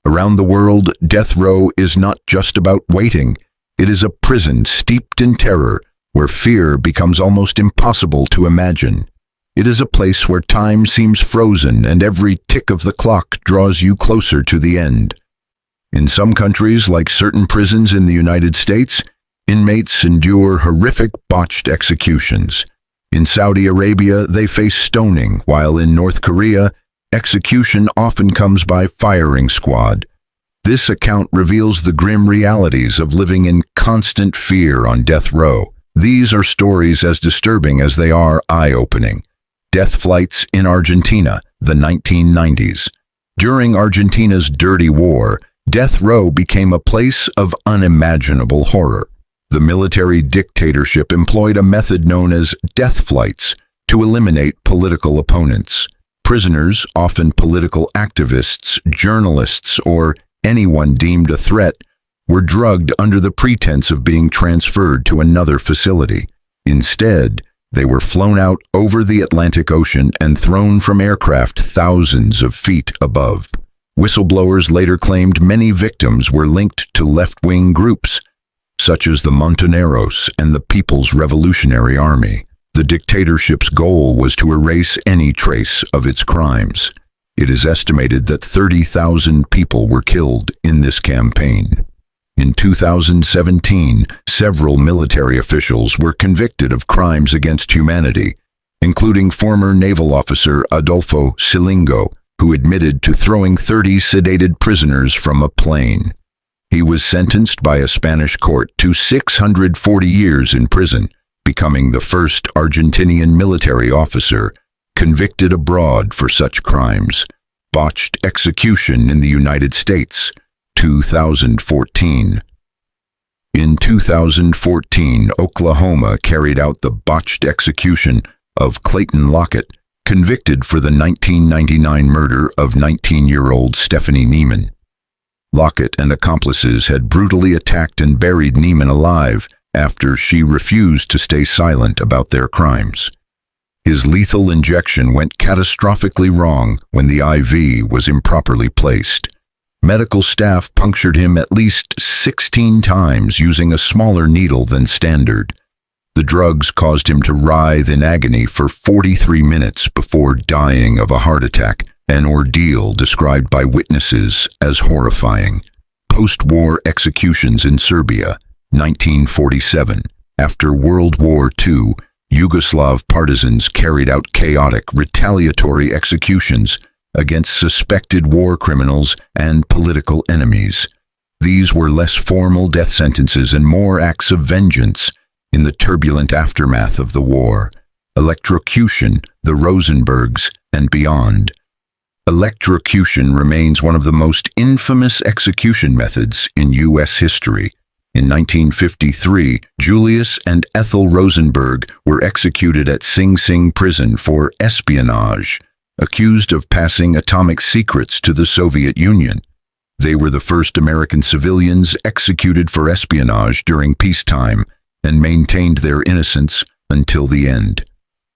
Around the world, death row is not just about waiting. It is a prison steeped in terror, where fear becomes almost impossible to imagine. It is a place where time seems frozen and every tick of the clock draws you closer to the end. In some countries, like certain prisons in the United States, inmates endure horrific botched executions. In Saudi Arabia, they face stoning, while in North Korea, execution often comes by firing squad. This account reveals the grim realities of living in constant fear on death row. These are stories as disturbing as they are eye-opening. Death flights in Argentina, the 1990s. During Argentina's dirty war, death row became a place of unimaginable horror. The military dictatorship employed a method known as death flights to eliminate political opponents. Prisoners, often political activists, journalists, or anyone deemed a threat, were drugged under the pretense of being transferred to another facility. Instead, they were flown out over the Atlantic Ocean and thrown from aircraft thousands of feet above. Whistleblowers later claimed many victims were linked to left-wing groups, such as the Montoneros and the People's Revolutionary Army. The dictatorship's goal was to erase any trace of its crimes. It is estimated that 30,000 people were killed in this campaign. In 2017, several military officials were convicted of crimes against humanity, including former naval officer Adolfo Silingo, who admitted to throwing 30 sedated prisoners from a plane. He was sentenced by a Spanish court to 640 years in prison, becoming the first Argentinian military officer convicted abroad for such crimes. Botched execution in the United States, 2014. In 2014, Oklahoma carried out the botched execution of Clayton Lockett, convicted for the 1999 murder of 19-year-old Stephanie Neiman. Lockett and accomplices had brutally attacked and buried Neiman alive after she refused to stay silent about their crimes. His lethal injection went catastrophically wrong when the IV was improperly placed. Medical staff punctured him at least 16 times using a smaller needle than standard. The drugs caused him to writhe in agony for 43 minutes before dying of a heart attack, an ordeal described by witnesses as horrifying. Post-war executions in Serbia, 1947. After World War II, Yugoslav partisans carried out chaotic, retaliatory executions against suspected war criminals and political enemies. These were less formal death sentences and more acts of vengeance in the turbulent aftermath of the war. Electrocution, the Rosenbergs, and beyond. Electrocution remains one of the most infamous execution methods in U.S. history. In 1953, Julius and Ethel Rosenberg were executed at Sing Sing prison for espionage, accused of passing atomic secrets to the Soviet Union. They were the first American civilians executed for espionage during peacetime and maintained their innocence until the end.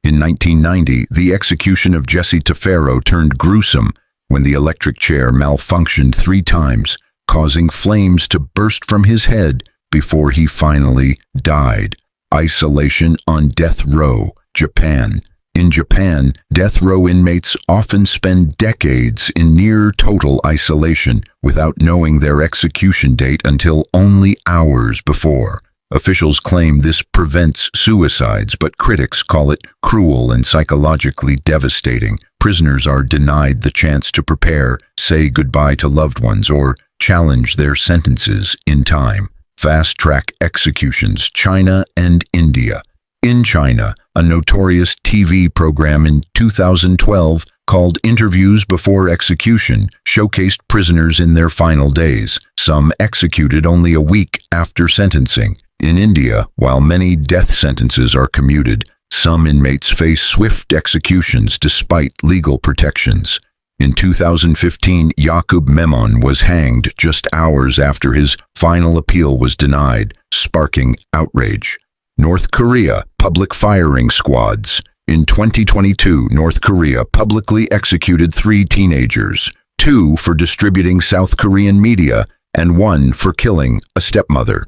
In 1990, the execution of Jesse Tafero turned gruesome when the electric chair malfunctioned 3 times, causing flames to burst from his head before he finally died. Isolation on death row, Japan. In Japan, death row inmates often spend decades in near total isolation without knowing their execution date until only hours before. Officials claim this prevents suicides, but critics call it cruel and psychologically devastating. Prisoners are denied the chance to prepare, say goodbye to loved ones, or challenge their sentences in time. Fast-track executions, China and India. In China, a notorious TV program in 2012 called Interviews Before Execution showcased prisoners in their final days, some executed only a week after sentencing. In India, while many death sentences are commuted, some inmates face swift executions despite legal protections. In 2015, Yaqub Memon was hanged just hours after his final appeal was denied, sparking outrage. North Korea, public firing squads. In 2022, North Korea publicly executed 3 teenagers, 2 for distributing South Korean media, and 1 for killing a stepmother.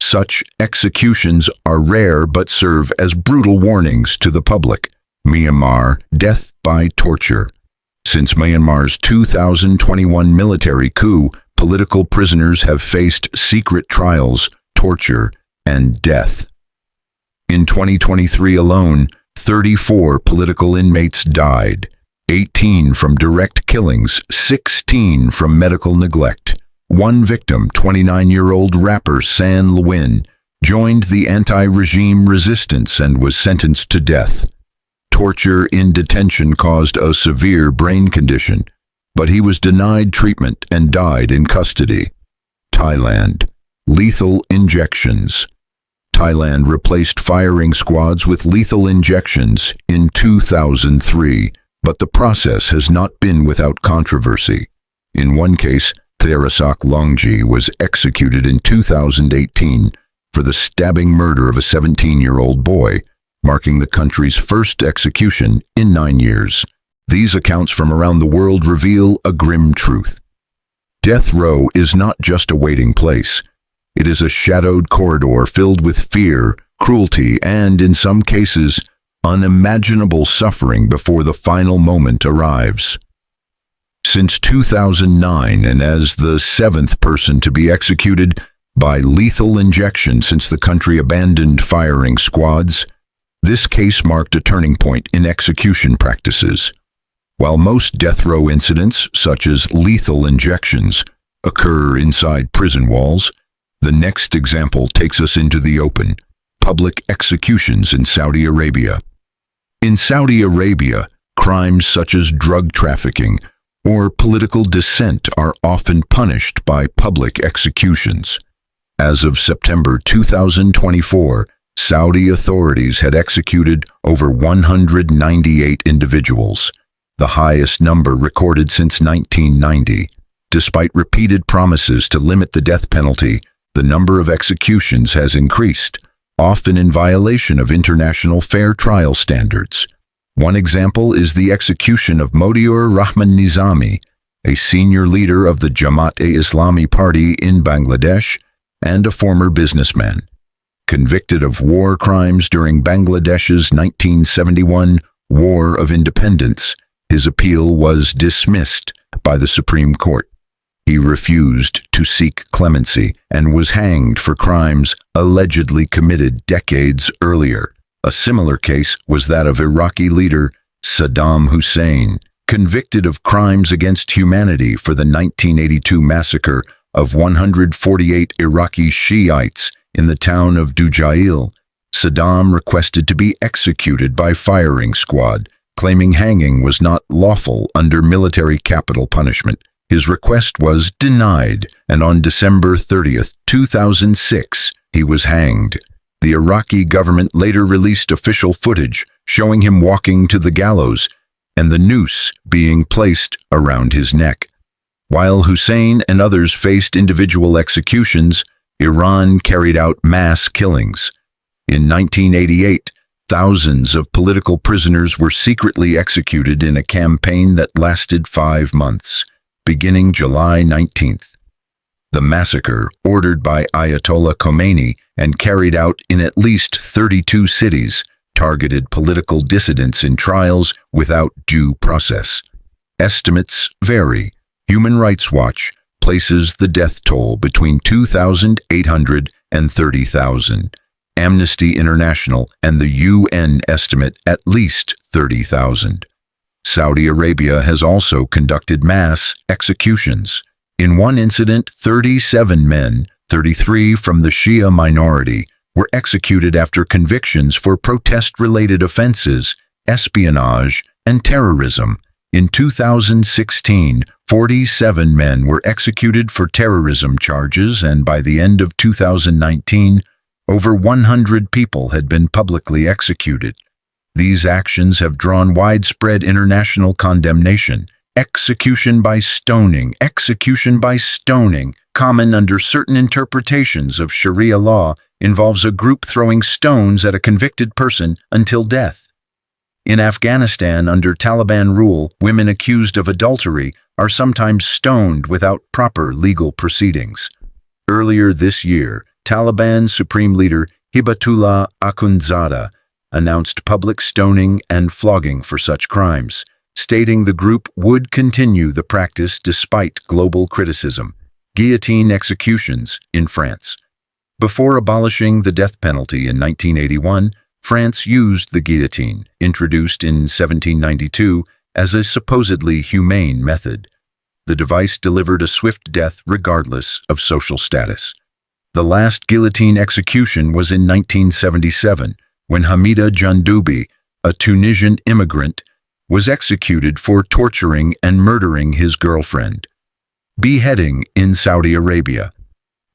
Such executions are rare but serve as brutal warnings to the public. Myanmar, death by torture. Since Myanmar's 2021 military coup, political prisoners have faced secret trials, torture, and death. In 2023 alone, 34 political inmates died, 18 from direct killings, 16 from medical neglect. One victim, 29-year-old rapper San Lewin, joined the anti-regime resistance and was sentenced to death. Torture in detention caused a severe brain condition, but he was denied treatment and died in custody. Thailand. Lethal injections. Thailand replaced firing squads with lethal injections in 2003, but the process has not been without controversy. In one case, Therasak Longji was executed in 2018 for the stabbing murder of a 17-year-old boy, marking the country's first execution in 9 years. These accounts from around the world reveal a grim truth. Death row is not just a waiting place. It is a shadowed corridor filled with fear, cruelty, and, in some cases, unimaginable suffering before the final moment arrives. Since 2009, and as the 7th person to be executed by lethal injection since the country abandoned firing squads, this case marked a turning point in execution practices. While most death row incidents, such as lethal injections, occur inside prison walls, the next example takes us into the open: public executions in Saudi Arabia. In Saudi Arabia, crimes such as drug trafficking or political dissent are often punished by public executions. As of September 2024, Saudi authorities had executed over 198 individuals, the highest number recorded since 1990. Despite repeated promises to limit the death penalty, the number of executions has increased, often in violation of international fair trial standards. One example is the execution of Modiur Rahman Nizami, a senior leader of the Jamaat-e-Islami party in Bangladesh and a former businessman. Convicted of war crimes during Bangladesh's 1971 War of Independence, his appeal was dismissed by the Supreme Court. He refused to seek clemency and was hanged for crimes allegedly committed decades earlier. A similar case was that of Iraqi leader Saddam Hussein, convicted of crimes against humanity for the 1982 massacre of 148 Iraqi Shiites in the town of Dujail. Saddam requested to be executed by firing squad, claiming hanging was not lawful under military capital punishment. His request was denied, and on December 30, 2006, he was hanged. The Iraqi government later released official footage showing him walking to the gallows and the noose being placed around his neck. While Hussein and others faced individual executions, Iran carried out mass killings. In 1988, thousands of political prisoners were secretly executed in a campaign that lasted 5 months, beginning July 19th. The massacre, ordered by Ayatollah Khomeini and carried out in at least 32 cities, targeted political dissidents in trials without due process. Estimates vary. Human Rights Watch places the death toll between 2,800 and 30,000. Amnesty International and the UN estimate at least 30,000. Saudi Arabia has also conducted mass executions. In one incident, 37 men, 33 from the Shia minority, were executed after convictions for protest-related offenses, espionage, and terrorism. In 2016, 47 men were executed for terrorism charges, and by the end of 2019, over 100 people had been publicly executed. These actions have drawn widespread international condemnation. Execution by stoning, common under certain interpretations of Sharia law, involves a group throwing stones at a convicted person until death. In Afghanistan, under Taliban rule, women accused of adultery are sometimes stoned without proper legal proceedings. Earlier this year, Taliban Supreme Leader Hibatullah Akhundzada announced public stoning and flogging for such crimes, stating the group would continue the practice despite global criticism. Guillotine executions in France. Before abolishing the death penalty in 1981, France used the guillotine, introduced in 1792, as a supposedly humane method. The device delivered a swift death regardless of social status. The last guillotine execution was in 1977, when Hamida Jandoubi, a Tunisian immigrant, was executed for torturing and murdering his girlfriend. Beheading in Saudi Arabia.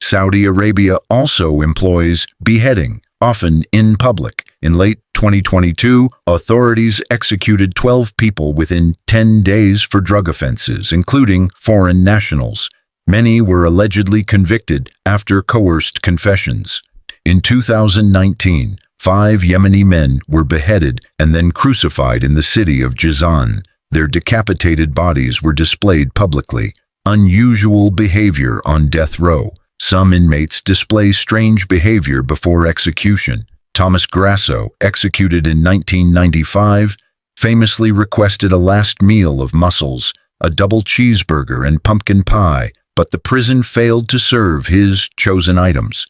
Saudi Arabia also employs beheading, often in public. In late 2022, authorities executed 12 people within 10 days for drug offenses, including foreign nationals. Many were allegedly convicted after coerced confessions. In 2019, 5 Yemeni men were beheaded and then crucified in the city of Jizan. Their decapitated bodies were displayed publicly. Unusual behavior on death row. Some inmates display strange behavior before execution. Thomas Grasso, executed in 1995, famously requested a last meal of mussels, a double cheeseburger and pumpkin pie, but the prison failed to serve his chosen items.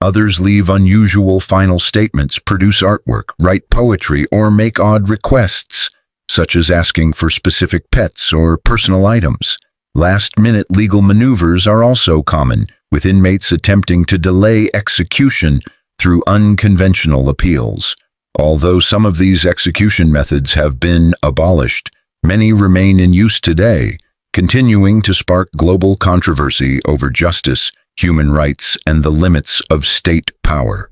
Others leave unusual final statements, produce artwork, write poetry, or make odd requests, such as asking for specific pets or personal items. Last-minute legal maneuvers are also common, with inmates attempting to delay execution through unconventional appeals. Although some of these execution methods have been abolished, many remain in use today, continuing to spark global controversy over justice, human rights, and the limits of state power.